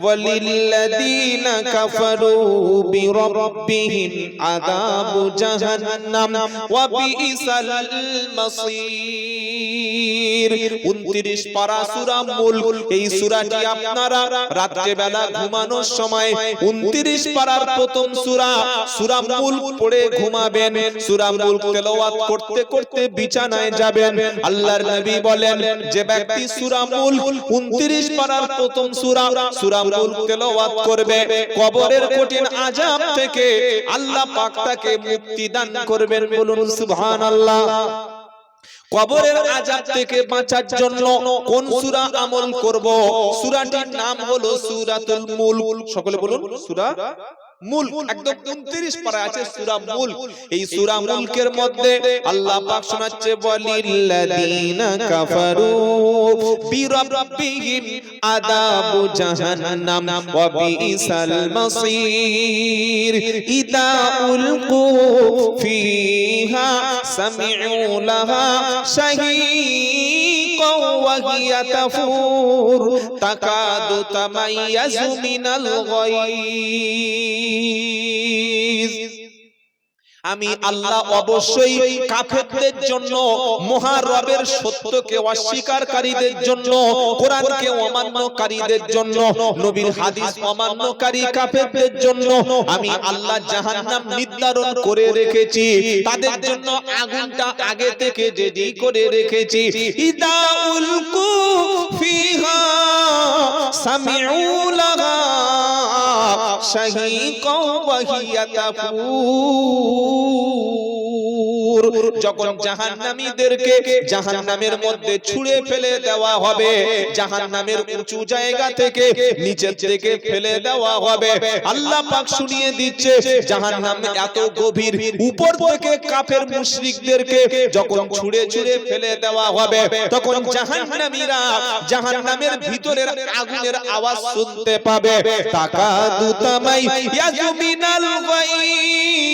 ওয়ালিল্লাযীনা কাফারু বিরাব্বিহিম আযাবু জাহান্নাম ওয়া বিইসাল মাসীর। 29 পারা সূরা মুলক। এই সূরাটি আপনারা রাতে বেলা ঘুমানোর সময় 29 পারার প্রথম সূরা সূরা মুলক পড়ে ঘুমাবেন। সূরা মুলক তেলাওয়াত করতে করতে বিছানায় যাবেন। আল্লাহর নবী বলেন, যে ব্যক্তি সূরা মুলক 29 পারার প্রথম সূরা সূরা মুলক তেলাওয়াত করবে, কবরের কঠিন আযাব থেকে আল্লাহ পাক তাকে মুক্তি দান করবেন। বলুন সুবহানাল্লাহ। কবরের আযাব থেকে বাঁচার জন্য কোন সূরা আমল করব? সূরাটির নাম হলো সূরাতুল মুলক। সকলে বলুন সূরা মুলক। একদম 29 পারা আছে সূরা মুলক। এই সূরা মুলকের মধ্যে আল্লাহ পাক শোনাচ্ছে, ওয়ালিল্লাযীনা কাফারু বিরাব্বিহিম আযাবু জাহান্নাম ওয়া বিইসাল মাসীর। ইযা উলকু ফিহা সামিউ লাহা শাহীকা ওয়া হিয়া তাফুর তাকাদু তামাইয়াজু মিনাল গায়জ। আমি আল্লাহ অবশ্যই কাফেরদের জন্য, মহারবের সত্যকে অস্বীকারকারীদের জন্য, কোরআনকে অমান্যকারীদের জন্য, নবীর হাদিস অমান্যকারী কাফেরদের জন্য আমি আল্লাহ জাহান্নাম নির্ধারণ করে রেখেছি। তাদের জন্য আগুনটা আগে থেকে রেডি করে রেখেছি। ইদা উলকু ফিহা সামিউ লাহা শাহীকা ওয়া হিয়া তাফুর। যখন জাহান্নামীদেরকে জাহান্নামের মধ্যে ছুঁড়ে ফেলে দেওয়া হবে, জাহান্নামের উঁচু জায়গা থেকে নিচের দিকে ফেলে দেওয়া হবে, আল্লাহ পাক শুনিয়ে দিচ্ছে জাহান্নাম এত গভীর, উপর থেকে কাফের মুশরিকদেরকে যখন ছুঁড়ে ছুঁড়ে ফেলে দেওয়া হবে, তখন জাহান্নামীরা জাহান্নামের ভিতরের আগুনের আওয়াজ শুনতে পাবে। তাকাদু তামাইয়াজু মিনাল গায়জ।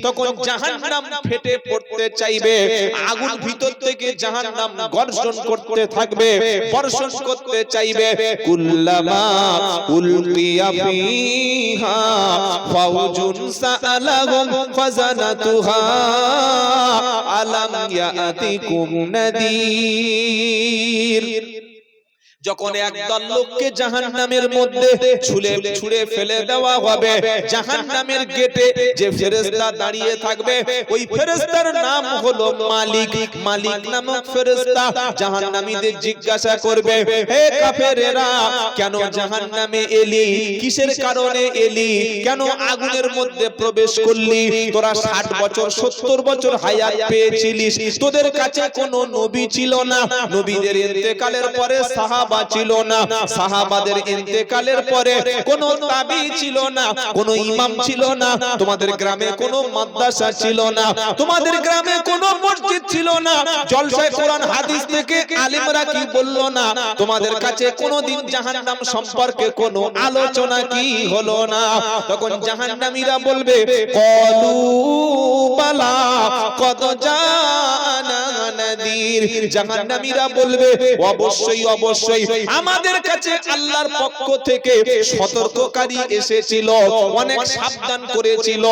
তখন জাহান্নাম ফেটে পড়তে চাইবে, আগুন ভিতর থেকে জাহান্নাম গর্জন করতে থাকবে, বর্ষণ করতে চাইবে। কুল্লামা উলকিয়া ফিহা ফাওজুন সাআলাহুম ফাজানাতুহা আলাম ইয়াতিকুম নাদির। যখন একদল লোককে জাহান্নামের মধ্যে ছুঁড়ে ফেলে দেওয়া হবে, জাহান্নামের গেটে যে ফেরেশতা দাঁড়িয়ে থাকবে, ওই ফেরেশতার নাম হলো মালিক। মালিক নামক ফেরেশতা জাহান্নামীদের জিজ্ঞাসা করবে, হে কাফেরেরা, কেন জাহান্নামে এলি? কিসের কারণে এলি? কেন আগুনের মধ্যে প্রবেশ করলি? তোরা 60 বছর 70 বছর হায়াত পেয়েছিলিস, তোদের কাছে কোনো নবী ছিল না, নবীদের ইন্তেকালের পরে সাহাবা ছিল না, সাহাবাদের ইন্তেকালের পরে কোনো তাবী ছিল না, কোনো ইমাম ছিল না, তোমাদের গ্রামে কোনো মাদ্রাসা ছিল না, তোমাদের গ্রামে কোনো মসজিদ ছিল না, জলসায় কোরআন হাদিস থেকে আলেমরা কি বলল না, তোমাদের কাছে কোনোদিন জাহান্নাম সম্পর্কে কোনো আলোচনা কি হলো না। তখন জাহান্নামীরা বলবে, ক্বালু বালা কদ জানা নাদির। জাহান্নামীরা বলবে, অবশ্যই অবশ্যই আমাদের কাছে আল্লাহর পক্ষ থেকে সতর্ককারী এসেছিল, অনেক সাবধান করেছিল,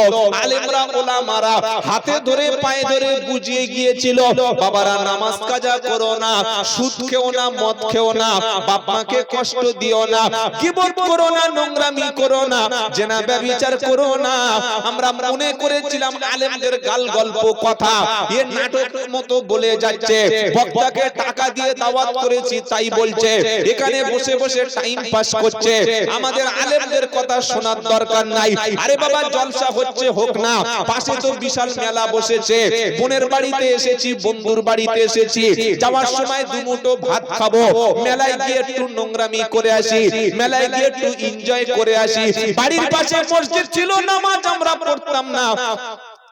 আলেমরা ওলামারা হাতে ধরে পায়ে ধরে বুঝিয়ে গিয়েছিল, বাবারা নামাজ কাজা করো না, সুদ খেও না, মদ খেও না, বাপ মাকে কষ্ট দিও না, গীবত করো না, নোংরামি করো না, জেনা ব্যভিচার করো না। আমরা মনে করেছিলাম আলেমদের গাল গল্প কথা এ নাটকের মতো বলে যাচ্ছে, বক্তাকে টাকা দিয়ে দাওয়াত করেছি তাই বলছে, এখানে বসে বসে টাইম পাস করছে, আমাদের আলেমদের কথা শোনার দরকার নাই। আরে বাবা, জলসা হচ্ছে হোক না, পাশে তো বিশাল মেলা বসেছে, বোনের বাড়িতে এসেছি, বন্ধুর বাড়িতে এসেছি, যাওয়ার সময় দুমুঠো ভাত খাবো, মেলায় গিয়ে একটু নোংরামি করে আসি, মেলায় গিয়ে একটু এনজয় করে আসি। বাড়ির পাশে মসজিদ ছিল, নামাজ আমরা পড়তাম না,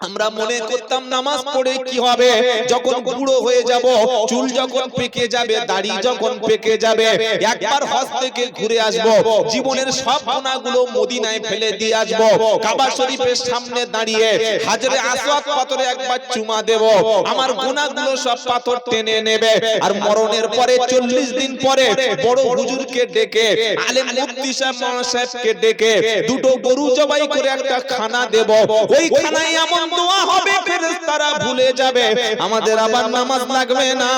আমরা মনে করতাম নামাজ পড়ে কি হবে, যখন বুড়ো হয়ে যাব, চুল যখন পেকে যাবে, দাড়ি যখন পেকে যাবে, একবার হজ থেকে ঘুরে আসব, জীবনের সব গুনাহগুলো মদিনায় ফেলে দিয়ে আসব, কাবা শরীফের সামনে দাঁড়িয়ে হাজরে আসওয়াদ পাথরে একবার চুমা দেব, আমার গুনাহগুলো সব পাথর টেনে নেবে। আর মরণের পরে 40 দিন পরে বড় হুজুরকে ডেকে, আলেম মুফতি সাহেবকে ডেকে দুটো গরু জবাই করে একটা খানা দেব, ওই খানায় এমন দোয়া হবে ফেরেশতারা ভুলে যাবে, আমাদের আবার নামাজ লাগবে না।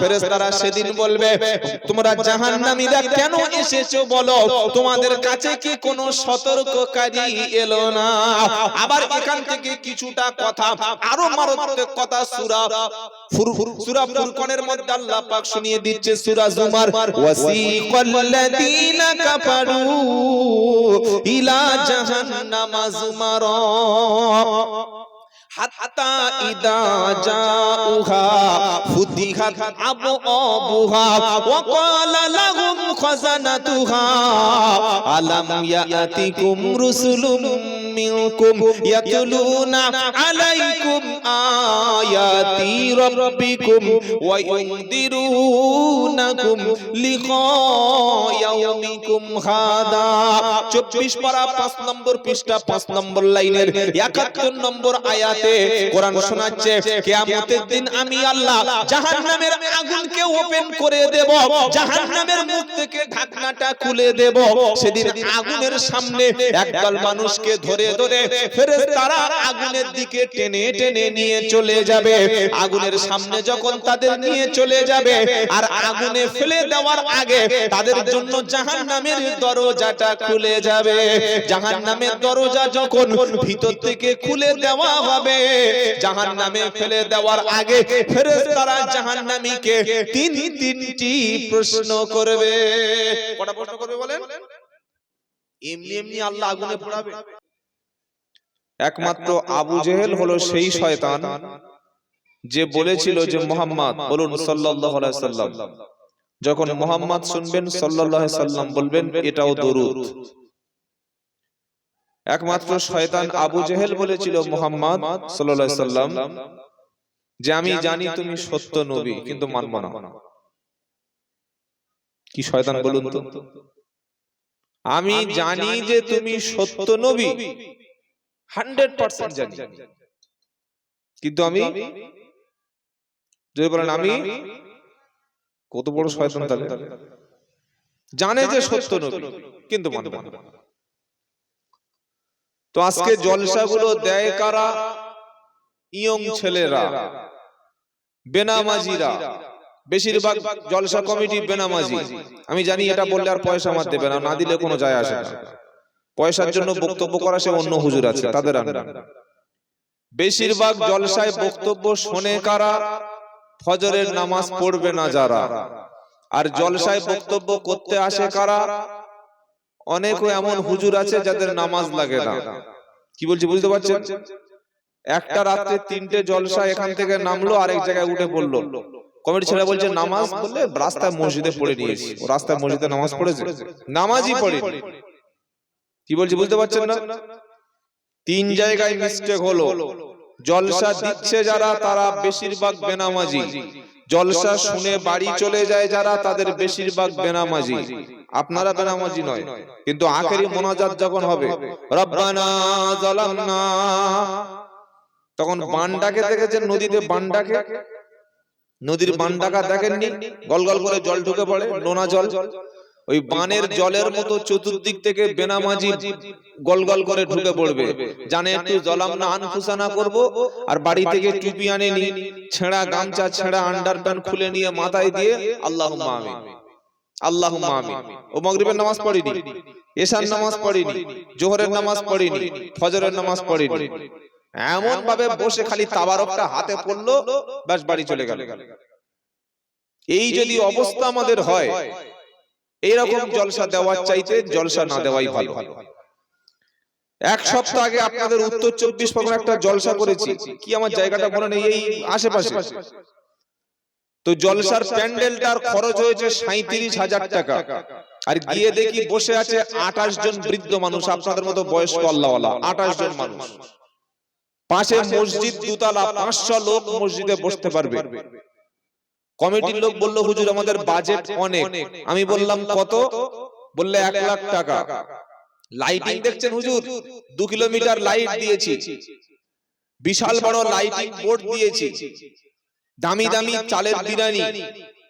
ফেরেশতারা সেদিন বলবে, তোমরা জাহান্নামীরা কেন এসেছো বলো, তোমাদের কাছে কি কোনো সতর্ককারী এলো না? আবার এখান থেকে কিছুটা কথা, আরো মারাত্মক কথা সূরা ফুরকানের মধ্যে আল্লাহ পাক শুনিয়ে দিচ্ছে, সূরা জুমার, ওয়াসিকাল্লাযীনা কাফারু ইলা জাহান্নামা যুমারা হাত্তা ইদা জাউহা ফুতিহাত আবওয়াবুহা ওয়া ক্বালা লাহুম খাযানাতুহা আলাম ইয়াতিকুম রুসুলুম মিনকুম ইয়াতলুনা আলাইকুম আয়াতি রাব্বিকুম ওয়া ইউনদিরুনাকুম লিকা ইয়াউমিকুম হাদা। 24 পারা 5 নম্বর পৃষ্ঠা 5 নম্বর লাইনের 71 নম্বর আয়াত কোরআন শোনাচ্ছে, কিয়ামতের দিন আমি আল্লাহ জাহান্নামের আগুনকে ওপেন করে দেব, জাহান্নামের মুখ থেকে ঢাকনাটা খুলে দেব, সেদিন আগুনের সামনে একদল মানুষকে ধরে ধরে ফেরেশতারা আগুনের দিকে টেনে টেনে নিয়ে চলে যাবে। আগুনের সামনে যখন তাদের নিয়ে চলে যাবে আর আগুনে ফেলে দেওয়ার আগে তাদের জন্য জাহান্নামের দরজাটা খুলে যাবে। জাহান্নামের দরজা যখন ভিতর থেকে খুলে দেওয়া হবে, জাহান্নামে ফেলে দেওয়ার আগে ফেরেশতারা জাহান্নামীকে তিনটি প্রশ্ন করবে। কটা প্রশ্ন করবে বলেন? এমনি এমনি আল্লাহ আগুনে পোড়াবে? একমাত্র আবু জেহেল হলো সেই শয়তান যে বলেছিল যে মুহাম্মদ বলুন সাল্লাল্লাহু আলাইহি সাল্লাম, যখন মুহাম্মদ শুনবেন সাল্লাল্লাহু আলাইহি সাল্লাম বলবেন এটাও দরুদ। একমাত্র শয়তান আবু জেহেল বলেছিল মুহাম্মদ সাল্লাল্লাহু আলাইহি সাল্লাম যে আমি জানি তুমি সত্য নবী, কিন্তু মানব না। কি শয়তান বলুন তো? আমি জানি যে তুমি সত্য নবী, 100% জানি, কিন্তু আমি যদি বলেন আমি, কত বড় শয়তান তাহলে, জানে যে সত্য নবী কিন্তু মানবে না। তো আজকে জলসাগুলো দেয় কারা? ইয়ং ছেলেরা, বেনামাজিরা, বেশিরভাগ জলসা কমিটি বেনামাজি। আমি জানি এটা বললে আর পয়সা আমার দেবে না, না দিলে কোনো যায় আসে না, পয়সার জন্য বক্তব্য করা সে অন্য হুজুর আছে তাদের আন্ডারে। বেশিরভাগ জলসায় বক্তব্য শোনে কারা? ফজরের নামাজ পড়বে না যারা। আর জলসায় বক্তব্য করতে আসে কারা? অনেক এমন হুজুর আছে যাদের নামাজ লাগে না। কি বলছি বুঝতে পারছেন? একটা রাতে 3টে জলসা এখান থেকে নামলো, আরেক জায়গায় উঠে পড়লো, কমিটি ছেলে বলছে নামাজ বললে রাস্তায় মসজিদে পড়ে নিয়েছি। ও রাস্তায় মসজিদে নামাজ পড়েছে? নামাজই পড়েনি। কি বলছি বুঝতে পারছেন না? 3 জায়গায় মিস্টেক হলো। জলসা দিচ্ছে যারা তারা বেশিরভাগ বেনামাজি, জলসা শুনে বাড়ি চলে যায় যারা তাদের বেশিরভাগ বেনামাজি। আপনারা বেনামাজি নয়, কিন্তু আখেরি মোনাজাত যখন হবে রব্বানা যালামনা, তখন বানডাকে দেখেছেন নদীতে, বানডাকে, নদীর বানডাকা দেখেননি? গলগল করে জল ঢুকে পড়ে, নোনা জল, ওই বানের জলের মতো চতুর্দিক থেকে বেনামাজি গলগল করে ঢুকে পড়বে, জানে একটু জলামনা আনফুসানা করব, আর বাড়ি থেকে টুপি আনেনি, ছেঁড়া গামছা, ছেঁড়া আন্ডারপ্যান্ট খুলে নিয়ে মাথায় দিয়ে আল্লাহুম্মা আমিন, আল্লাহুম্মা আমিন। ও মাগরিবের নামাজ পড়েনি, এশার নামাজ পড়েনি, জোহরের নামাজ পড়েনি, ফজরের নামাজ পড়েনি, এমন ভাবে বসে খালি তাবারকটা হাতে পড়লো, বাস বাড়ি চলে গেল। এই যদি অবস্থা আমাদের হয়, এইরকম জলসা দেওয়ার চাইতে জলসা না দেওয়াই ভালো। এক সপ্তাহ আগে আপনাদের উত্তর 24 পরগনা একটা জলসা করেছি, কি আমার জায়গাটা মনে নেই, এই আশেপাশে। তো জলসার প্যান্ডেলটার খরচ হয়েছে 37,000 টাকা, আর গিয়ে দেখি বসে আছে 28 জন বৃদ্ধ মানুষ, আপনাদের মতো বয়স্ক আল্লাহওয়ালা 28 জন মানুষ। পাশে মসজিদ দুতলা, 500 লোক মসজিদে বসতে পারবে। কমিটির লোক বলল হুজুর আমাদের বাজেট অনেক। আমি বললাম কত? বললে 1 লাখ টাকা। লাইটিং দেখছেন হুজুর, 2 কিলোমিটার লাইট দিয়েছি, বিশাল বড় লাইটিং বোর্ড দিয়েছি, দামি দামি চালের বিরিয়ানি।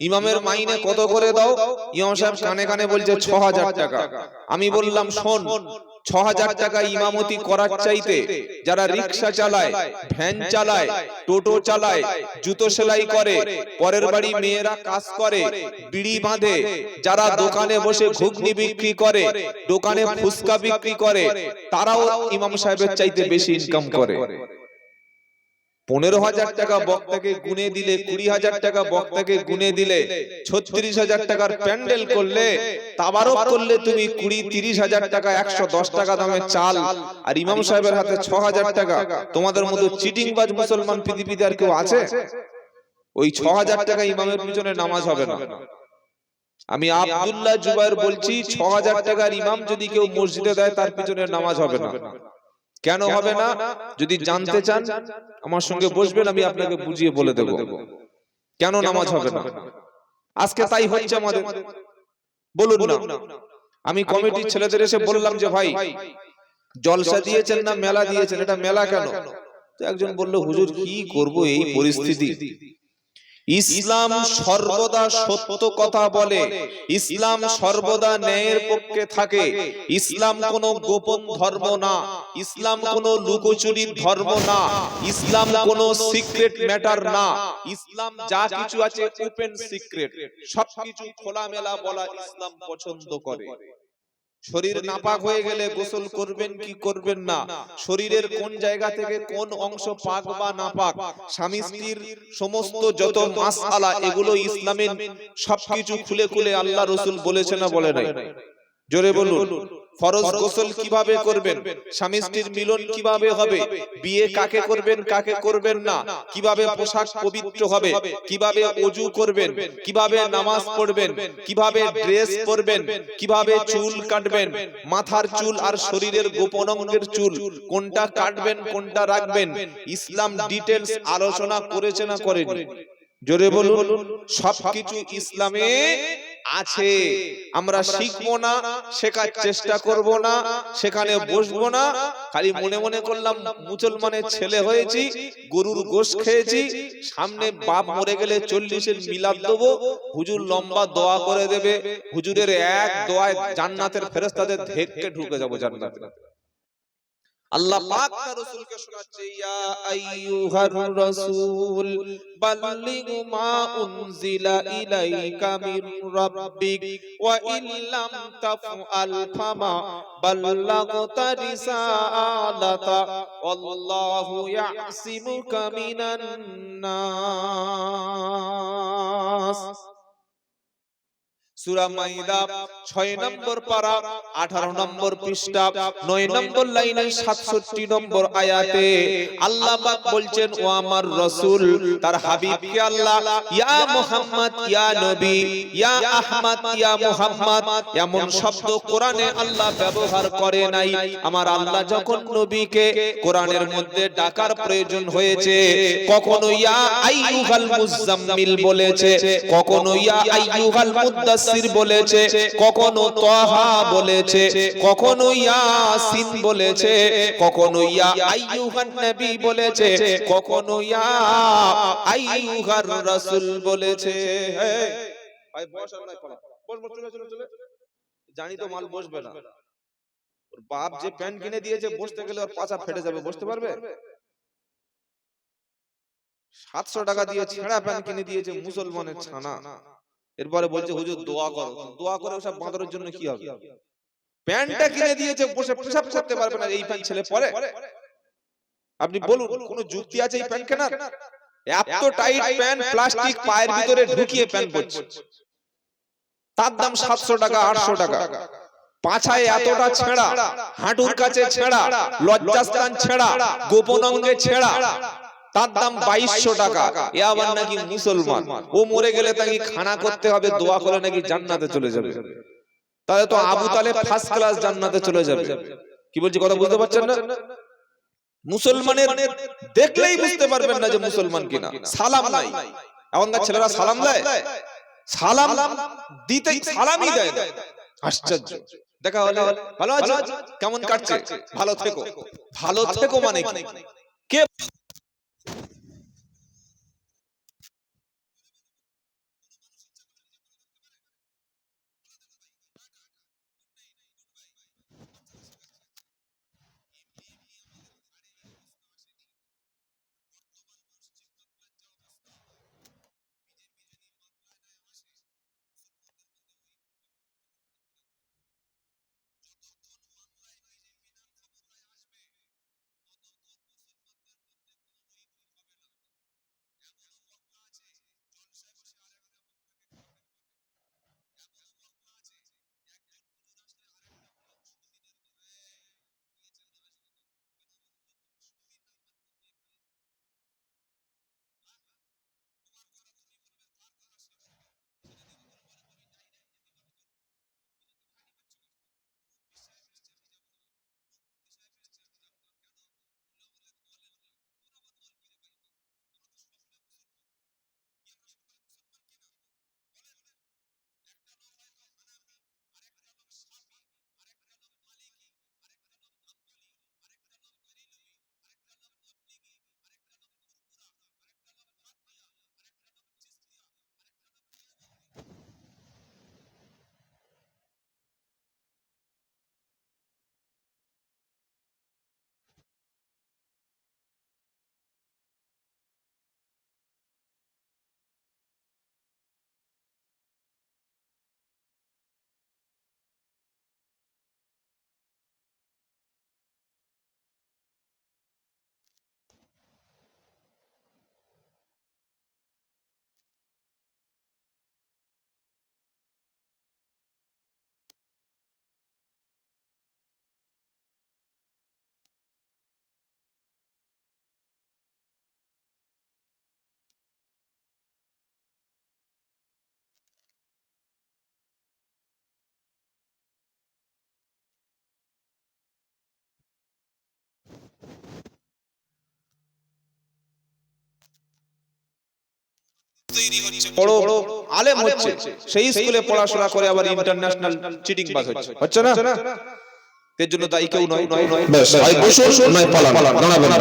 ইমামের মাইনে কত করে দাও? ইমাম সাহেব কানে কানে বলছে 6000 টাকা। আমি বললাম শোন, 6000 টাকা ইমামতি করার চাইতে যারা রিকশা চালায়, ভ্যান চালায়, টোটো চালায়, জুতো সেলাই করে, পরের বাড়ি মেয়েরা কাজ করে, বিড়ি বাঁধে, যারা দোকানে বসে ঘুগনি বিক্রি করে, দোকানে ফুচকা বিক্রি করে, তারাও ইমাম সাহেবের চাইতে বেশি ইনকাম করে। 15,000 টাকা বক্তাকে গুনে দিলে, 20,000 টাকা বক্তাকে গুনে দিলে, 36,000 টাকার প্যান্ডেল করলে, তাবারক করলে তুমি 20-30,000 টাকা, 110 টাকা দামের চাল, আর ইমাম সাহেবের হাতে 6,000 টাকা। তোমাদের মতো চিটিংবাজ মুসলমান পৃথিবীতে আর কেউ আছে? ওই 6,000 টাকা ইমামের পিছনে নামাজ হবে না। আমি আব্দুল্লাহ জুবায়ের বলছি, 6,000 টাকার ইমাম যদি কেউ মসজিদে দেয় তার পিছনে নামাজ হবে না। কেন হবে না? যদি জানতে চান আমার সঙ্গে বসবেন, আমি আপনাকে বুঝিয়ে বলে দেব কেন নামাজ হবে না। আজকে তাই হচ্ছে আমাদের, বলুন না। আমি কমিটির ছেলেদের এসে বললাম যে ভাই জলসা দিয়েছেন না মেলা দিয়েছেন, এটা মেলা কেন? তো একজন বলল হুজুর কি করব এই পরিস্থিতি। ইসলাম সর্বদা সত্য কথা বলে, ইসলাম সর্বদা ন্যায়ের পক্ষে থাকে, ইসলাম কোনো গোপন ধর্ম না, ইসলাম কোনো লুকোচুরির ধর্ম না, ইসলাম কোনো সিক্রেট ম্যাটার না। ইসলাম যা কিছু আছে ওপেন সিক্রেট, সবকিছু খোলামেলা বলা ইসলাম পছন্দ করে। শরীর নাপাক হয়ে গেলে গোসল করবেন কি করবেন না, শরীরের কোন জায়গা থেকে কোন অংশ পাক বা নাপাক, স্বামী স্ত্রীর সমস্ত যত মাসআলা, এগুলো ইসলামের সবকিছু খুলে খুলে আল্লাহ রাসূল বলেছেন না বলে নাই? জোরে বলুন। ফরজ গোসল কিভাবে করবেন, স্বামী স্ত্রীর মিলন কিভাবে হবে, বিয়ে কাকে করবেন কাকে করবেন না, কিভাবে পোশাক পবিত্র হবে, কিভাবে ওযু করবেন, কিভাবে নামাজ পড়বেন, কিভাবে ড্রেস পরবেন, কিভাবে চুল কাটবেন, মাথার চুল আর শরীরের গোপন অঙ্গের চুল কোনটা কাটবেন কোনটা রাখবেন, ইসলাম ডিটেইলস আলোচনা করেছে না করেনি? জোরে বলুন। সবকিছু ইসলামে আছে। আমরা শিখবো না, শেখার চেষ্টা করব না, সেখানে বসবো না, খালি মনে মনে করলাম মুসলমানের ছেলে হয়েছি, গরুর গোশত খেয়েছি, সামনে বাপ মরে গেলে 40-এর মিলাদ দেবো, হুজুর লম্বা দোয়া করে দেবে, হুজুরের এক দোয়ায় জান্নাতের ফেরেশতাদের ঢেকে ঢুকে যাব জান্নাতে। আল্লাহ পাক তার রাসূলকে শোনাচ্ছে, ইয়া আইয়ুহার রাসূল বাল্লিগ মা উনজিলা ইলাইকা মির রাব্বিক ওয়া ইল্লাম তাফআল ফামা বাল্লাগতা রিসালাতা আল্লাহু ইয়াসিমুকা মিনান নাস। সূরা মাইদা 6 নম্বর পারা 18 নম্বর পৃষ্ঠা 9 নম্বর লাইনে 67 নম্বর আয়াতে আল্লাহ পাক বলছেন, ও আমার রাসূল, তার হাবিবকে আল্লাহ ইয়া মুহাম্মদ, ইয়া নবী, ইয়া আহমদ, ইয়া মুহাম্মদ এমন শব্দ কোরআনে আল্লাহ ব্যবহার করে নাই। আমার আল্লাহ যখন নবীকে কোরআনের মধ্যে ডাকার প্রয়োজন হয়েছে, কখনো ইয়া আইয়ুহাল মুজাম্মিল বলেছে, কখনো ইয়া আইয়ুহাল মুদাস বলেছে, কখনো তাহা বলেছে, কখনো ইয়াসিন বলেছে, কখনো ইয়া আইয়ুহান নবী বলেছে, কখনো ইয়া আইয়ুহার রাসূল বলেছে। ভাই বস আর নাই পড়া, বস বস, চলে চলে চলে। জানি তো মাল বসবে না। ওর বাপ যে প্যান্ট কিনে দিয়েছে, বসতে গেলে ওর পাছা ফেটে যাবে, বসতে পারবে? 700 টাকা দিয়ে ছেঁড়া প্যান্ট কিনে দিয়েছে মুসলমানের ছানা, এরপরে বলছে হুজুর দোয়া করো। দোয়া করে ওসব বাঁদরের জন্য কি হবে? প্যান্টটা কিনে দিয়েছে, বসে পেশাব করতে পারবে না, এই প্যান্ট ছেলে পরে? আপনি বলুন কোন যুক্তি আছে এই প্যান্ট কেনার? এত টাইট প্যান্ট, প্লাস্টিক পায়ের ভিতরে ঢুকিয়ে প্যান্ট পরছে, তার দাম 700 টাকা 800 টাকা। পাছায় এতটা ছেঁড়া, হাঁটুর কাছে ছেঁড়া, লজ্জাস্থান ছেঁড়া, গোপন অঙ্গে ছেঁড়া, তার দাম 2200 টাকা। এ আবার নাকি মুসলমান, ও মরে গেলে তাকে খানা করতে হবে, দোয়া করে নাকি জান্নাতে চলে যাবে। তাহলে তো আবু তালেব ফার্স্ট ক্লাস জান্নাতে চলে যাবে। কি বলছি কথা বুঝতে পারছেন না? মুসলমানের দেখলেই বুঝতে পারবেন না যে মুসলমান কিনা। সালাম নাই, এখনকার ছেলেরা সালাম দেয়, সালাম দিতে সালামই দেয় না। আশ্চর্য। দেখা হলে ভালো আছো, কেমন কাটছে, ভালো থেকো। ভালো থেকো মানে কি? কে বড় আলেম হচ্ছে, সেই স্কুলে পড়াশোনা করে আবার ইন্টারন্যাশনাল চিটিং বাজ হচ্ছে না? এর জন্য দায়ী কেউ নয়। বেশ, হয় বসুন নয় পালান, দাঁড়াবেন না।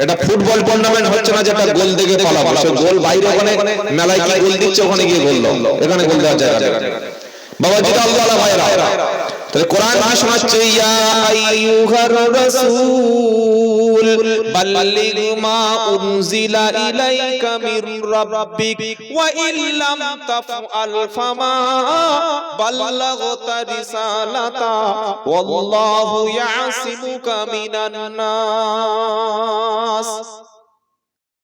এটা ফুটবল টুর্নামেন্ট হচ্ছে না যেটা গোল দেখে পালাবো। সে গোল বাইরে ওখানে মেলায় কি গোল দিচ্ছে, ওখানে গিয়ে গোল দাও, এখানে গোল দেওয়ার জায়গা নেই। বাবাজিরা, আল্লাহ ভাইরা, তাহলে কোরআন কি শোনাচ্ছে? ইয়া আইয়ুহার রাসূল বাল্লিগ মা উনজিলা ইলাইকা মির রাব্বিক ওয়া ইল্লাম তাফআল ফামা বাল্লাগতা রিসালাতা ওয়াল্লাহু ইয়াসিমুকা মিনান নাস।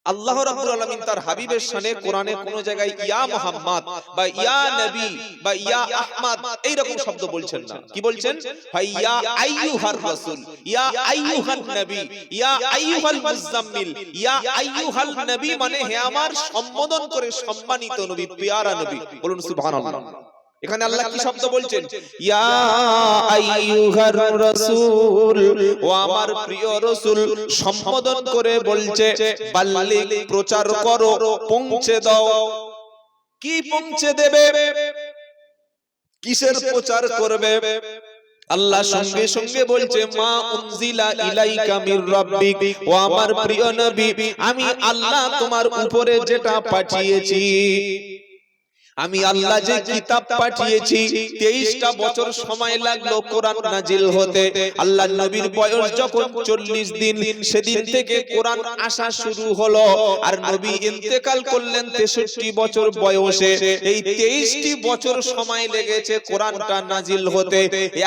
আল্লাহ রাব্বুল আলামিন তার হাবিবের শানে কোরআনে কোন জায়গায় ইয়া মুহাম্মদ বা ইয়া নবী বা ইয়া আহমদ এই রকম শব্দ বলছেন না। কি বলছেন? ভাই ইয়া আইয়ুহার রাসূল, ইয়া আইয়ুহান নবী, ইয়া আইয়ুহাল মুজাম্মিল। ইয়া আইয়ুহাল নবী মানে হে আমার সম্বোধন করে সম্মানিত নবী, প্যারা নবী। বলুন সুবহানাল্লাহ। এখানে আল্লাহ কি শব্দ বলছেন? ইয়া আইয়ুহার রাসূল, ও আমার প্রিয় রাসূল। সম্বোধন করে বলছে বাল্লিগ, প্রচার করো, পৌঁছে দাও। কি পৌঁছে দেবে? কিসের প্রচার করবে? আল্লাহ সঙ্গে সঙ্গে বলছে মা উনজিলা ইলাইকা মির রাব্বিক, ও আমার প্রিয় নবী, আমি আল্লাহ তোমার উপরে যেটা পাঠিয়েছি, আমি আল্লাহ যে কিতাব পাঠিয়েছি। 23টা বছর সময় লাগলো কোরআন নাজিল হতে। আল্লাহর নবীর বয়স যখন 40 দিন, সেদিন থেকে কোরআন আসা শুরু হলো। আর নবী ইন্তেকাল করলেন 63 বছর বয়সে। এই 23টি বছর সময় লেগেছে কোরআনটা নাজিল হতে।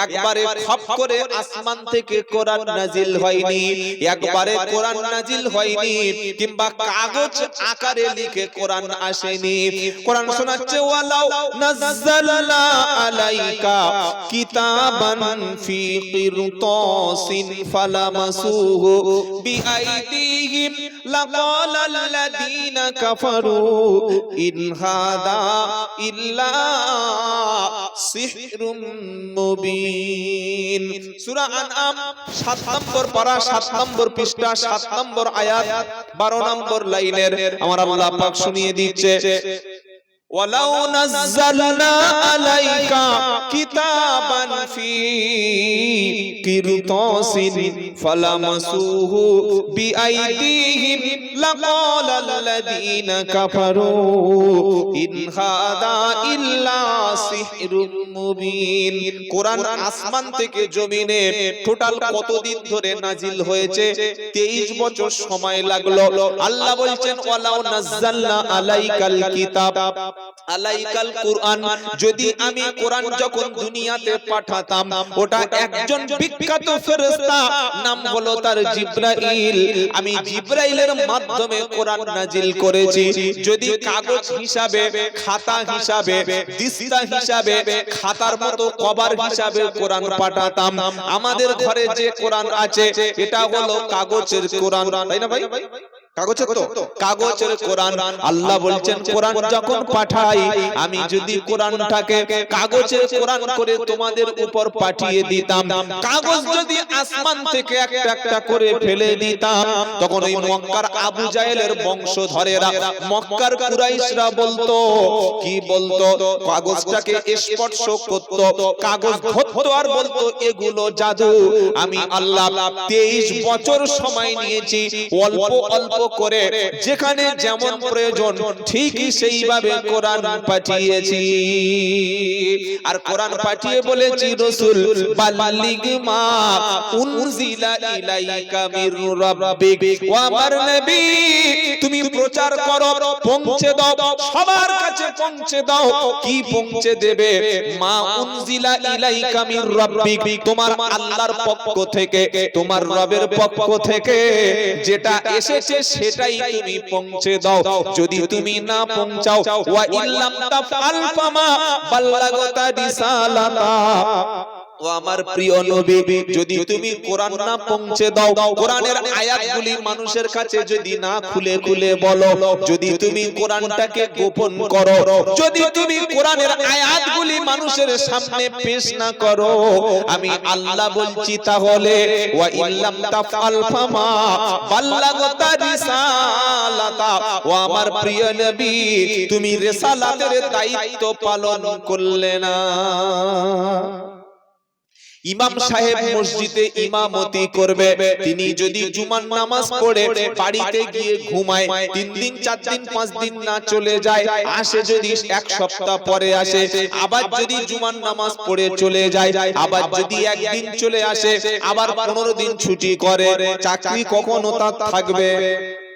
একবারে খপ করে আসমান থেকে কোরআন নাজিল হয়নি, একবারে কোরআন নাজিল হয়নি, কিংবা কাগজ আকারে লিখে কোরআন আসেনি। কোরআন শোনাচ্ছে ওয়ালাউ নাযালনা আলাইকা কিতাবান ফি কিরতাসিন ফালামাসুহু বিআইদিহিম আইদিহিম লাকালাল্লাযীনা কাফারু ইন হাদা ইল্লা সিহরুম মুবিন। সূরা আনআম 7 নম্বর পারা 7 নম্বর পৃষ্ঠা 7 নম্বর আয়াত 12 নম্বর লাইনের আমার আল্লাহ পাক শুনিয়ে দিচ্ছে, ওয়ালাউ নাযালনা আলাইকা কিতাবান ফি কিরতাসিন ফালামাসুহু বিআইদিহিম লাকালাল্লাযীনা কাফারু ইন হাদা ইল্লা সিহরুম মুবিন। কোরআন আসমান থেকে জমিনে টোটাল কতদিন ধরে নাজিল হয়েছে? 23 বছর সময় লাগলো। আল্লাহ বলছেন ওয়ালাউ নাযালনা আলাইকাল কিতাব, আলাইকাল কুরআন, যদি আমি কোরআন যখন দুনিয়াতে পাঠাতাম, ওটা একজন বিখ্যাত ফেরেশতা, নাম হলো তার জিবরাইল, আমি জিবরাইলের মাধ্যমে কোরআন নাজিল করেছি। যদি কাগজ হিসাবে, খাতা হিসাবে, দিস্তা হিসাবে, খাতার মতো কভার হিসাবে কোরআন পাঠাতাম, আমাদের ঘরে যে কোরআন আছে এটা হলো কাগজের কোরআন, তাই না ভাই? কাগজের তো কাগজের কোরআন। আল্লাহ বলছেন কোরআন যখন পাঠাই, আমি যদি কোরআনটাকে কাগজের কোরআন করে তোমাদের উপর পাঠিয়ে দিতাম, কাগজ যদি আসমান থেকে একটা একটা করে ফেলে দিতাম, তখন ওই মক্কার আবু জাহেলের বংশধরেরা, মক্কার কুরাইশরা বলতো, কি বলতো? কাগজটাকে স্পর্শ করত, কাগজ ধরতো আর বলতো এগুলো জাদু। আমি আল্লাহ 23 বছর সময় নিয়েছি, অল্প অল্প করে যেখানে যেমন প্রয়োজন ঠিকই সেইভাবে কোরআন পাঠিয়েছি। আর কোরআন পাঠিয়ে বলেছি রাসূল বাল্লিগ মা উনজিলা ইলাইকা মির রাব্বিক, ওয়া আমার নবী তুমি প্রচার করো, পৌঁছে দাও, সবার কাছে পৌঁছে দাও। কি পৌঁছে দেবে? মা উনজিলা ইলাইকা মির রাব্বিক, তোমার আল্লাহর পক্ষ থেকে, তোমার রবের পক্ষ থেকে যেটা এসেছে সেটাই তুমি পৌঁছে দাও। যদি তুমি না পৌঁছাও, ওয়া ইল্লাম তাফআল ফামা বাল্লাগতা রিসালাতা, ও আমার প্রিয় নবী যদি তুমি কোরআন না পৌঁছে দাও, কোরআনের আয়াতগুলি মানুষের কাছে যদি না খুলে খুলে বলো, যদি তুমি কোরআনটাকে গোপন করো, যদি তুমি কোরআনের আয়াতগুলি মানুষের সামনে পেশ না করো, আমি আল্লাহ বলছি তাহলে ওয়া ইল্লাম তাফআল ফামা বাল্লাগতা রিসালাতা, ও আমার প্রিয় নবী তুমি রিসালাতের দায়িত্ব পালন করলে না। ইমাম সাহেব মসজিদে ইমামতি করবে, তিনি যদি জুমার নামাজ পড়ে বাড়িতে গিয়ে ঘুমায়, 3 দিন 4 দিন 5 দিন না চলে যায়, আসে যদি 1 সপ্তাহ পরে আসে, আবার যদি জুমার নামাজ পড়ে চলে যায়, আবার যদি একদিন চলে আসে, আবার 15 দিন ছুটি করে, চাকরি কখনো তার থাকবে?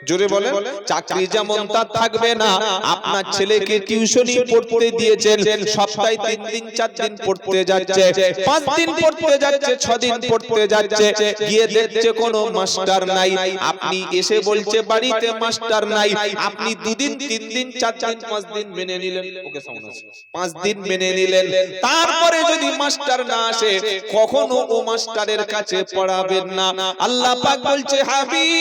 জোরে বলেন। চাকরি যেমন তার থাকবে না। আপনার ছেলেকে টিউশনি পড়তে দিয়েছেন, সপ্তাহে 3 দিন 4 দিন পড়তে যাচ্ছে, 5 দিন পড়তে যাচ্ছে, 6 দিন পড়তে যাচ্ছে, গিয়ে দেখছে কোনো মাস্টার নাই, আপনি এসে বলছে বাড়িতে মাস্টার নাই, আপনি 2 দিন 3 দিন 4 দিন 5 দিন মেনে নিলেন, ওকে সাউন্ড আছে, 5 দিন মেনে নিলেন, তারপরে যদি মাস্টার না আসে কখনো ও মাস্টারের কাছে পড়াবেন না। আল্লাহ পাক বলছে হাবিব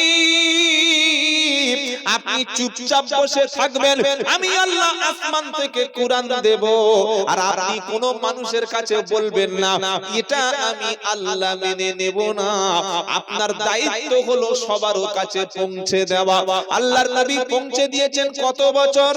আপনি চুপচাপ বসে থাকবেন, আমি আল্লাহ আসমান থেকে কোরআন দেব, আর আপনি কোন মানুষের কাছে বলবেন না এটা আমি আল্লাহ মেনে নেব না। আপনার দায়িত্ব হলো সবার কাছে পৌঁছে দেওয়া। আল্লাহর নবী পৌঁছে দিয়েছেন কত বছর?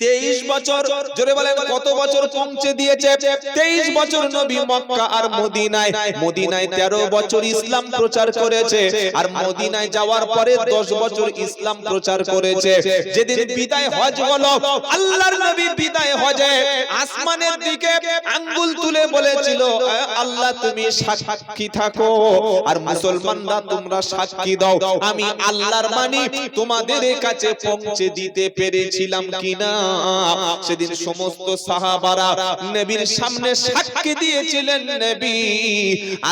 23 বছর। জোরে বলেন কত বছর পৌঁছে দিয়েছে? 23 বছর নবী মক্কা আর মদিনায়, মদিনায় 13 বছর ইসলাম প্রচার করেছে, আর মদিনায় যাওয়ার পরে 10 বছর ইসলাম প্রচার করেছে। যেদিন বিদায় হজ হলো, আল্লাহর নবী বিদায় হজে আসমানের দিকে আঙ্গুল তুলে বলেছিল আল্লাহ তুমি সাক্ষী থাকো আর মুসলমানরা তোমরা সাক্ষী দাও, আমি আল্লাহর বাণী তোমাদের কাছে পৌঁছে দিতে পেরেছিলাম কিনা। সেদিন সমস্ত সাহাবারা নবীর সামনে সাক্ষী দিয়েছিলেন, নবী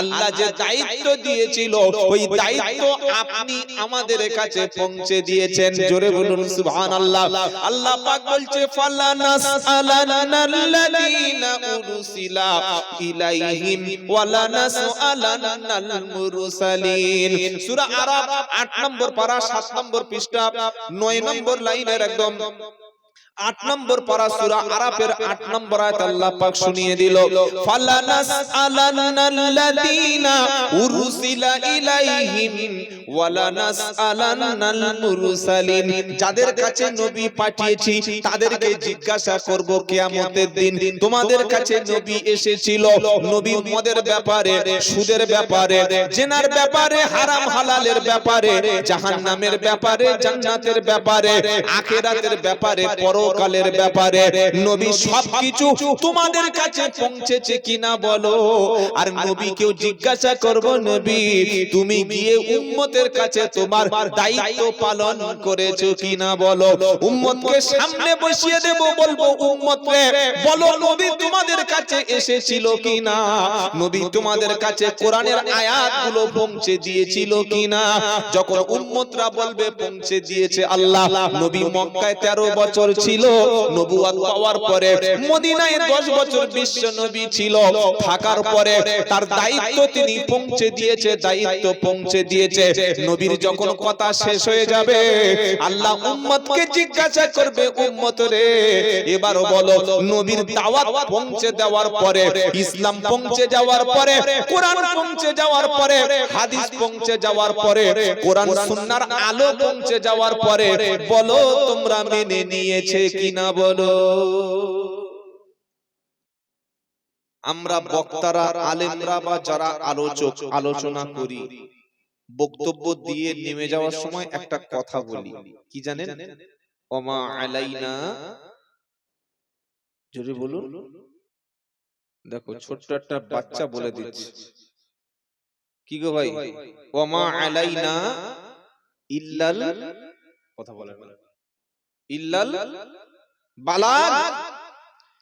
আল্লাহ যে দায়িত্ব দিয়েছিল ওই দায়িত্ব আপনি আমাদের কাছে পৌঁছে দিয়েছেন। জোরে বলুন সুবহানাল্লাহ। আল্লাহ পাক বলছে ফালানাসআলান্নাল্লাযীনা উরসিলা ইলাইহিম ওয়ালা নাসআলান্নাল মুরসালিন। সূরা আরাফ 8 নম্বর পারা 7 নম্বর পৃষ্ঠা 9 নম্বর লাইনের একদম 8 নম্বর পারা সূরা আরাফের 8 নম্বর আয়াত আল্লাহ পাক শুনিয়ে দিল, ফালানাসআলান্নাল্লাযীনা উরসিলা ইলাইহিম ওয়ালা নাসআলান্নাল মুরসালিন। যাদের কাছে নবী পাঠিয়েছি তাদেরকে জিজ্ঞাসা করব কিয়ামতের দিন, তোমাদের কাছে নবী এসেছিল, নবী মদের ব্যাপারে, সুদের ব্যাপারে, জিনার ব্যাপারে, হারাম হালালের ব্যাপারে, জাহান্নামের ব্যাপারে, জান্নাতের ব্যাপারে, আখিরাতের ব্যাপারে, পরকালের ব্যাপারে, নবী সবকিছু তোমাদের কাছে পৌঁছেছে কিনা বলো। আর নবীকেও জিজ্ঞাসা করব, নবী তুমি গিয়ে উম্মতের কাছে তোমার দায়িত্ব পালন করেছো কিনা বলো। উম্মতকে সামনে বসিয়ে দেব, বলবো উম্মত রে বলো নবী তোমাদের কাছে এসেছিল কিনা, নবী তোমাদের কাছে কোরআনের আয়াতগুলো পৌঁছে দিয়েছিল কিনা। যখন উম্মতরা বলবে পৌঁছে দিয়েছে আল্লাহ, নবী মক্কায় 13 বছর ছিল, নবুয়ত পাওয়ার পরে মদিনায় 10 বছর বিশ্ব নবী ছিল, থাকার পরে তার দায়িত্ব তিনি পৌঁছে দিয়েছে, দায়িত্ব পৌঁছে দিয়েছে। নবীর যখন কথা শেষ হয়ে যাবে আল্লাহ উম্মতকে জিজ্ঞাসা করবে, উম্মত রে এবার বলো নবীর দাওয়াত পৌঁছে দেওয়ার পরে, ইসলাম পৌঁছে যাওয়ার পরে, কোরআন পৌঁছে যাওয়ার পরে, হাদিস পৌঁছে যাওয়ার পরে, কোরআন সুন্নাহর আলো পৌঁছে যাওয়ার পরে বলো তোমরা মেনে নিয়েছে কিনা বলো। আমরা বক্তারা, আলেমরা বা যারা আলোচক আলোচনা করি, বক্তব্য দিয়ে নেমে যাওয়ার সময় একটা কথা বলি, কি জানেন? ওমা আলাইনা, জোরে বলুন। দেখো ছোট্ট একটা বাচ্চা বলে দিচ্ছে, কি গো ভাই? ওমা আলাইনা ইল্লাল, কথা বলেন, ইল্লাল বালাগ।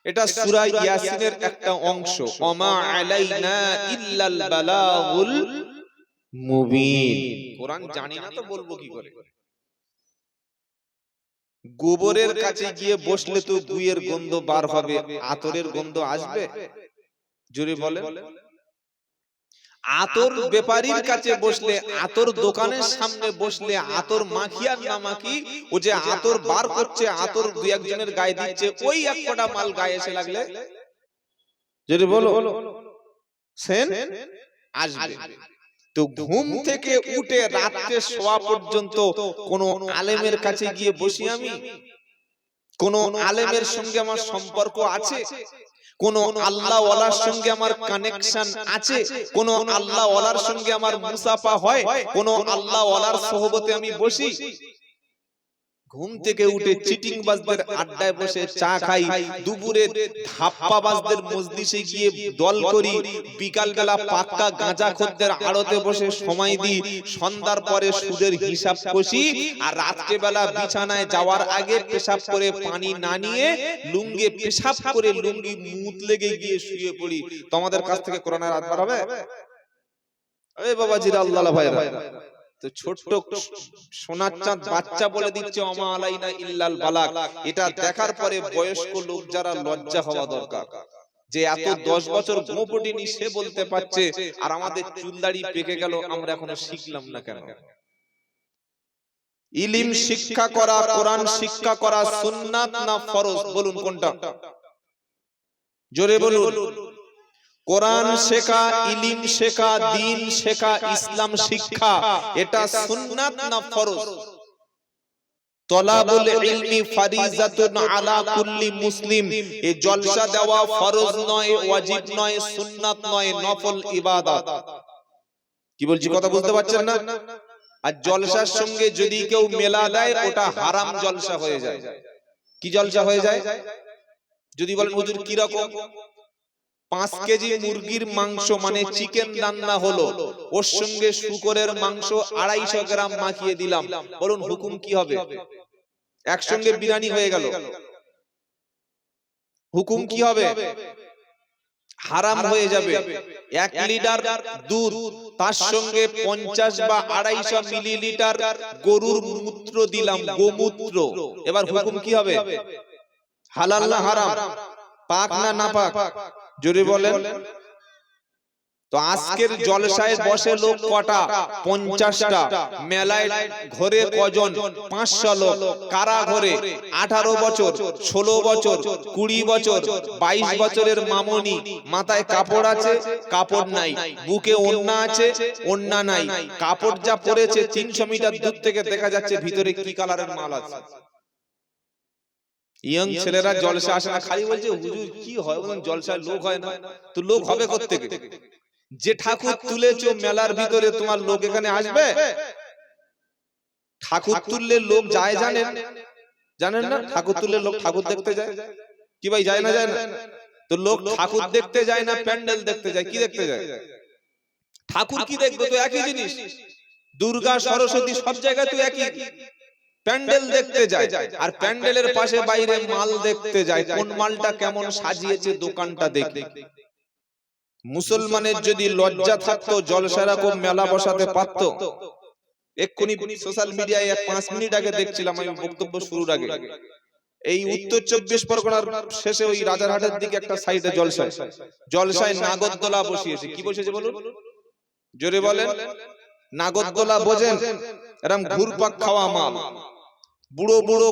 এটা সূরা ইয়াসিনের একটা অংশ, ওমা আলাইনা ইল্লাল বালাগুল মুবিন। কোরআন জানি না তো বলবো কি করে? গোবরের কাছে গিয়ে বসলে তো গুয়ের গন্ধ বার হবে, আতরের গন্ধ আসবে? জোরে বলেন। আতর ব্যাপারীর কাছে বসলে, আতর দোকানের সামনে বসলে, আতর মাখি আর না মাখি, ও যে আতর বার করছে, আতর দুই একজনের গায়ে দিচ্ছে, ওই এক ফোঁটা মাল গায়ে এসে লাগলে জোরে বলো সেন আসবে। তো ঘুম থেকে উঠে রাতে শোয়া পর্যন্ত কোন আলেমের কাছে গিয়ে বসি আমি? কোন আলেমের সঙ্গে আমার সম্পর্ক আছে? কোন আল্লাহ ওয়ালার সঙ্গে আমার কানেকশন আছে? কোন আল্লাহ ওয়ালার সঙ্গে আমার মুসাফা হয়? কোন আল্লাহ ওয়ালার সোহবতে আমি বসি? ঘুম থেকে উঠে চিটিং বাজদের আড্ডায় বসে চা খাই, দুপুরে ধাপ্পা বাজদের মজলিসে গিয়ে দল করি, বিকাল বেলা পাক্কা গাঁজা খদ্দের আড়তে বসে সময় দিই, সন্ধ্যার পরে সুদের হিসাব কষি, আর রাত্রে বেলা বিছানায় যাওয়ার আগে পেশাব করে পানি না নিয়ে লুঙ্গি পেশাব করে লুঙ্গি মুত লেগে গিয়ে শুয়ে পড়ি। তোমাদের কাছ থেকে কোরআনের আয়াত বার হবে? এই বাবাজিরা, আল্লাহ ভাইরা, তো ছোট্ট সোনার চাঁদ বাচ্চা বলে দিচ্ছে ওমা আলাইনা ইল্লাল বালাগ। এটা দেখার পরে বয়স্ক লোক যারা লজ্জা হওয়া দরকার, যে এত 10 বছর গোপটিনি সে বলতে পারছে, আর আমাদের চুলদাড়ি পেকে গেল, আমরা এখনো শিখলাম না কেন? ইলম শিক্ষা করা, কোরআন শিক্ষা করা সুন্নাত না ফরজ? বলুন কোনটা? জোরে বলুন। কোরআন শেখা, ইলম শেখা, দ্বীন শেখা, ইসলাম শিক্ষা, এটা সুন্নাত না ফরজ? তলাবুল ইলমি ফারিজাতুন আলা কুল্লি মুসলিম। এই জলসা দেওয়া ফরজ নয়, ওয়াজিব নয়, সুন্নাত নয়, নফল ইবাদত। কি বলছি কথা বুঝতে পারছেন না? আর জলসার সঙ্গে যদি কেউ মেলা দেয় ওটা হারাম জলসা হয়ে যায়। কি জলসা হয়ে যায়? যদি বলেন হুজুর কি রকম? 5 কেজি মুরগির মাংস মানে চিকেন রান্না হলো, ওর সঙ্গে শুকরের মাংস 250 গ্রাম মাখিয়ে দিলাম, বলুন হুকুম কি হবে? একসঙ্গে বিরিয়ানি হয়ে গেল। হুকুম কি হবে? হারাম হয়ে যাবে। 1 লিটার দুধ তার সঙ্গে 50 বা 250 মিলিলিটার গরুর মূত্র দিলাম, গোমূত্র। এবার হুকুম কি হবে? হালাল না হারাম? পাক না নাপাক? জোরে বলেন। তো আজকের জলসায় বসে লোক কটা? 50টা। মেলায় ঘরে কজন? 500 লোক। কারা ঘরে? 18 বছর, 16 বছর, 20 বছর, 22 বছরের মামনি। মাথায় কাপড় আছে, কাপড় নাই। বুকে ওড়না আছে, ওড়না নাই। কাপড় যা পরেছে 300 মিটার দূর থেকে দেখা যাচ্ছে ভিতরে কি কালারের মাল আছে। ইয়ং ছেলেরা জলসা আসে না, খালি বলছে হুজুর কি হয়, জলসায় লোক হয় না। তো লোক হবে কোত্থেকে? যে ঠাকুর তুলেছো মেলার ভিতরে, তোমার লোক এখানে আসবে? ঠাকুর তুললে লোক যায় জানেন? জানেন না? ঠাকুর তুললে লোক ঠাকুর দেখতে যায় কি ভাই? যায় না? যায় না? তো লোক ঠাকুর দেখতে যায় না প্যান্ডেল দেখতে যায়? কি দেখতে যায়? ঠাকুর কি দেখবে? তো একই জিনিস। দুর্গা সরস্বতী সব জায়গায় তো একই। প্যান্ডেল দেখতে যায়, আর প্যান্ডেলের পাশে বাইরে মাল দেখতে যায়। কোন মালটা কেমন সাজিয়েছে দোকানটা দেখে। মুসলমানের যদি লজ্জা থাকতো জলসা রকম মেলা বসাতে পারতো। এক্ষুনি সোশ্যাল মিডিয়ায় 5 মিনিট আগে দেখছিলাম আমি বক্তব্য শুরুর আগে, এই উত্তর 24 পরগনার শেষে ওই রাজারহাটের দিকে একটা সাইডে জলসায় নাগরদোলা বসিয়েছে। কি বসিয়েছে বলুন? জোরে বলেন। নাগরদোলা বোঝেন? এরকম ঘুরপাক খাওয়া মাল। বুড়ো বুড়ো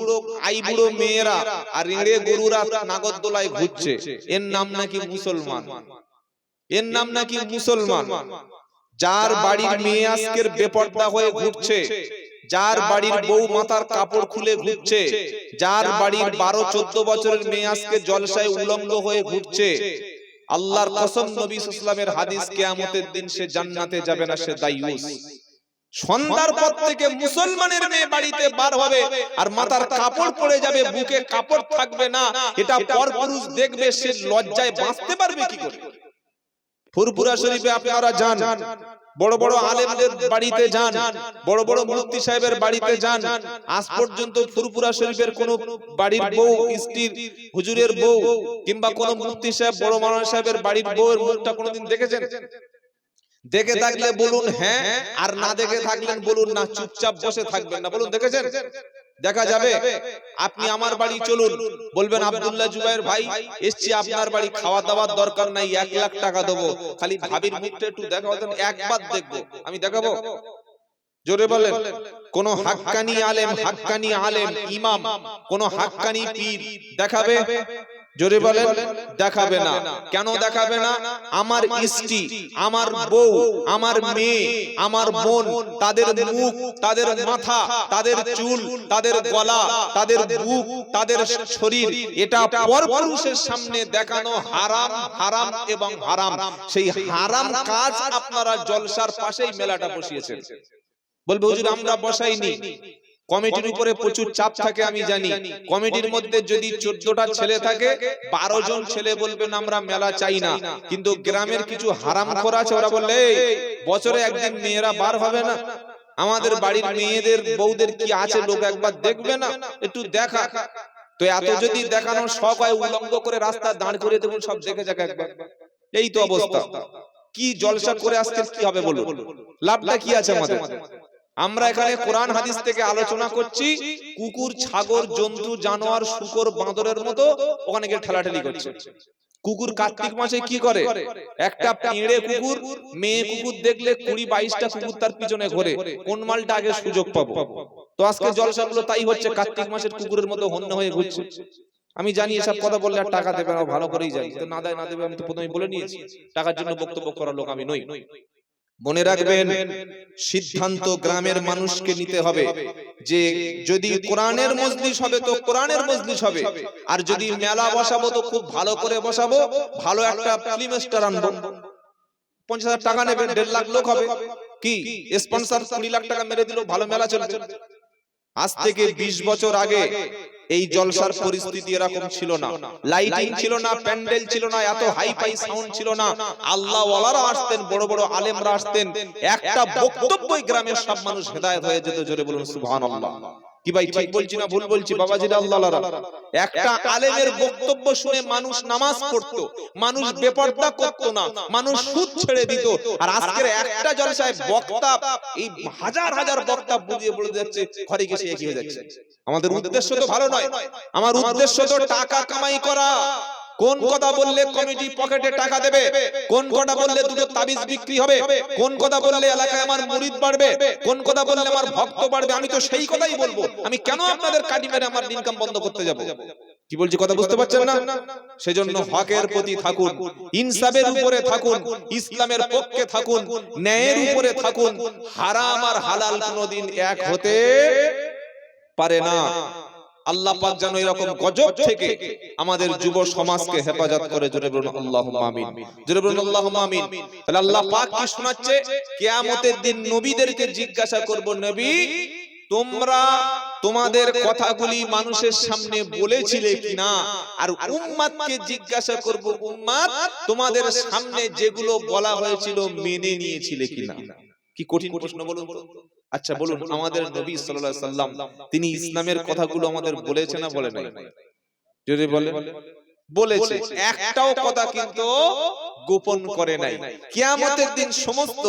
বুড়ো মেয়েরা আর রেঁড়ে গরুরা নাগরদোলায় ঘুরছে। এর নাম নাকি মুসলমান। এর নাম নাকি মুসলমান। যার বাড়ির মেয়ে আজকের বেপর্দা হয়ে ঘুরছে, যার বাড়ির বউ মাথার কাপড় খুলে ঘুরছে, যার বাড়ির 12-14 বছরের মেয়ে আজকে জলসায় উলঙ্গ হয়ে ঘুরছে, আল্লাহর কসম, নবী সাল্লাল্লাহু আলাইহি ওয়াসাল্লামের হাদিস, কিয়ামতের দিন সে জান্নাতে যাবে না, সে দায়ুস। সন্ধ্যার পর থেকে মুসলমানের মেয়ে বাড়িতে বার হবে আর মাথার কাপড় পড়ে যাবে, বুকে কাপড় থাকবে না। এটা পরপুরুষ দেখবে, সে লজ্জায় বাঁচতে পারবে কি করে? ফুরফুরা শরীফে আপনারা যান, বড় বড় আলেমদের বাড়িতে যান, বড় বড় মুফতি সাহেবের বাড়িতে যান। আজ পর্যন্ত ফুরফুরা শরীফের কোন বাড়ির বউ, স্ত্রীর, হুজুরের বউ কিংবা কোন মুফতি সাহেব, বড় মাওলানা সাহেবের বাড়ির বউয়ের মুখটা কোনোদিন দেখেছেন? দেখে থাকলে বলুন হ্যাঁ, আর না দেখে থাকলেন বলুন না। চুপচাপ বসে থাকবেন না, বলুন দেখেছেন? দেখা যাবে। আপনি আমার বাড়ি চলুন, বলবেন আব্দুল্লাহ জুবায়ের ভাই এসছি আপনার বাড়ি, খাওয়া দাওয়ার দরকার নাই, 1 লাখ টাকা দেবো, খালি ভাবির মুখটা একটু দেখাও, একবার দেখবো। আমি দেখাবো? জোরে বলেন। কোন হাক্কানি আলেম ইমাম, কোন হাক্কানি পীর দেখাবে? জোরে বলেন। দেখাবে না। কেন দেখাবে না? আমার স্ত্রী, আমার বউ, আমার মেয়ে, আমার বোন, তাদের মুখ, তাদের মাথা, তাদের চুল, তাদের গলা, তাদের বুক, তাদের শরীর, এটা পরপুরুষের সামনে দেখানো হারাম, হারাম এবং হারাম। সেই হারাম কাজ আপনারা জলসার পাশেই মেলাটা বসিয়েছেন। বলবে হুজুর আমরা বসাইনি। কমিটির উপরে প্রচুর চাপ থাকে, আমি জানি। কমিটির মধ্যে যদি 14টা ছেলে থাকে, 12 জন ছেলে বলবেন আমরা মেলা চাই না। কিন্তু গ্রামের কিছু হারামখোর আছে, ওরা বললে বছরে একদিন মেয়েরা বার হবে না, আমাদের বাড়ির মেয়েদের বউদের কি আছে লোক একবার দেখবে না, একটু দেখা। তো এত যদি দেখানোর শখ হয়, উলঙ্গ করে রাস্তা দাঁড় করে দেবেন, সব দেখে যাক একবার। এই তো অবস্থা। কি জলসা করে আজকে কি হবে বলুন? লাভটা কি আছে আমাদের? আমরা এখানে কোরআন হাদিস থেকে আলোচনা করছি, কুকুর, ছাগল, জন্তু, জানোয়ার, শূকর, বাঁদরের মতো ওখানে গিয়ে ঠেলাঠেলি করছে। কুকুর কার্তিক মাসে কি করে? একটা পেঁড়ে কুকুর, মেয়ে কুকুর দেখলে 20-22টা কুকুর তার পিছনে ঘোরে। কোন মালটা আগে সুযোগ পাবো? তো আজকে জলসাগুলো তাই হচ্ছে, কার্তিক মাসের কুকুরের মতো হন্য হয়ে ঘুরছে। আমি জানি এসব কথা বললে আর টাকা দেবে না, ভালো করেই জানি। তো না দেয় না দেবে, আমি তো প্রথমেই বলে নিয়েছি, টাকার জন্য বক্তব্য করার লোক আমি নই। মনে রাখবেন, সিদ্ধান্ত গ্রামের মানুষকে নিতে হবে যে যদি কোরআনের মজলিস হবে তো কোরআনের মজলিস হবে, আর যদি মেলা বসাবো তো খুব ভালো করে বসাবো, ভালো একটা ফিল্ম স্টার আনবো। 50,000 টাকা নেবেন, 1.5 লাখ লোক হবে। কি স্পন্সর 20 লাখ টাকা মেরে দিল, ভালো মেলা চলবে। আজ থেকে 20 বছর আগে এই জলসার পরিস্থিতি এরকম ছিল না, লাইটিং ছিল না, প্যান্ডেল ছিল না, এত হাই ফাই সাউন্ড ছিল না। আল্লাহ ওয়ালারা আসতেন, বড় বড় আলেমরা আসতেন, একটা বক্তব্যই গ্রামের সব মানুষ হেদায়েত হয়ে যেত। জোরে বলুন সুবহানাল্লাহ। কি ভাই ঠিক বলছি না ভুল বলছি বাবাজিরা আল্লাহরা? একটা আলেমের বক্তব্য শুনে মানুষ নামাজ পড়তো, মানুষ বেপরদা করতো না, মানুষ সুদ ছেড়ে দিত। আর আজকের একটা জলসায় বক্তা এই হাজার হাজার বক্তা বুঝিয়ে বলে যাচ্ছে, ঘরে গেছে একই হয়ে যাচ্ছে। আমাদের উদ্দেশ্য তো ভালো নয়, আমার উদ্দেশ্য তো টাকা কামাই করা। কোন কথা বললে কমিটি পকেটে টাকা দেবে, কোন কথা বললে দুটো তাবিজ বিক্রি হবে, কোন কথা বললে এলাকায় আমার মুরিদ বাড়বে, কোন কথা বললে আমার ভক্ত বাড়বে, আমি তো সেই কথাই বলবো। আমি কেন আপনাদের কাটি মেরে আমার ইনকাম বন্ধ করতে যাব? কি বলছি কথা বুঝতে পারছেন না? সেজন্য হকের প্রতি থাকুন, ইনসাফের উপরে থাকুন, ইসলামের পক্ষে থাকুন, ন্যায়ের উপরে থাকুন। হারাম আর হালাল কোনোদিন এক হতে পারে না। আল্লাহ পাক যেন এরকম গজব থেকে আমাদের যুব সমাজকে হেফাজত করে। জোরে বলুন আল্লাহুম্মা আমিন, জোরে বলুন আল্লাহুম্মা আমিন। তাহলে আল্লাহ পাক কি শোনাচ্ছে? কিয়ামতের দিন নবীদেরকে জিজ্ঞাসা করব, নবী তোমরা তোমাদের কথাগুলি মানুষের সামনে বলেছিলে কিনা? আর উম্মতকে জিজ্ঞাসা করব, উম্মত তোমাদের সামনে যেগুলো বলা হয়েছিল মেনে নিয়েছিলে কিনা? কি কঠিন প্রশ্ন বলুন তো। আচ্ছা বলুন, আমাদের নবী সাল্লাল্লাহু আলাইহি সাল্লাম তিনি ইসলামের কথাগুলো আমাদের বলেছে না বলে নাই? যদি বলে বলেছে, একটাও কথা কিন্তু গোপন করে নাই। কিয়ামতের দিন সমস্ত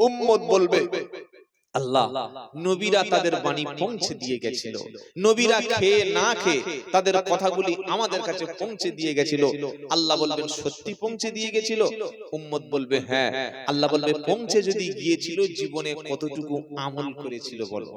উম্মত বলবে, আল্লাহ নবীরা তাদের বাণী পৌঁছে দিয়ে গেছিল, নবীরা খেয়ে না খেয়ে তাদের কথাগুলি আমাদের কাছে পৌঁছে দিয়ে গেছিল। আল্লাহ বলবেন সত্যি পৌঁছে দিয়ে গেছিল? উম্মত বলবে হ্যাঁ। আল্লাহ বলবে পৌঁছে যদি গিয়েছিল, জীবনে কতটুকু আমল করেছিল বলো।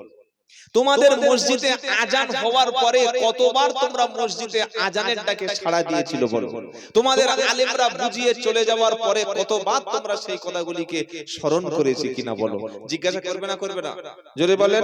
তোমাদের মসজিদে আজান হওয়ার পরে কতবার তোমরা মসজিদে আজানের ডাকে সাড়া দিয়েছিল বলো। তোমাদের আলেমরা বুঝিয়ে চলে যাওয়ার পরে কতবার তোমরা সেই কথাগুলিকে স্মরণ করেছি কিনা বলো। জিজ্ঞাসা করবে না করবে না? জোরে বলেন।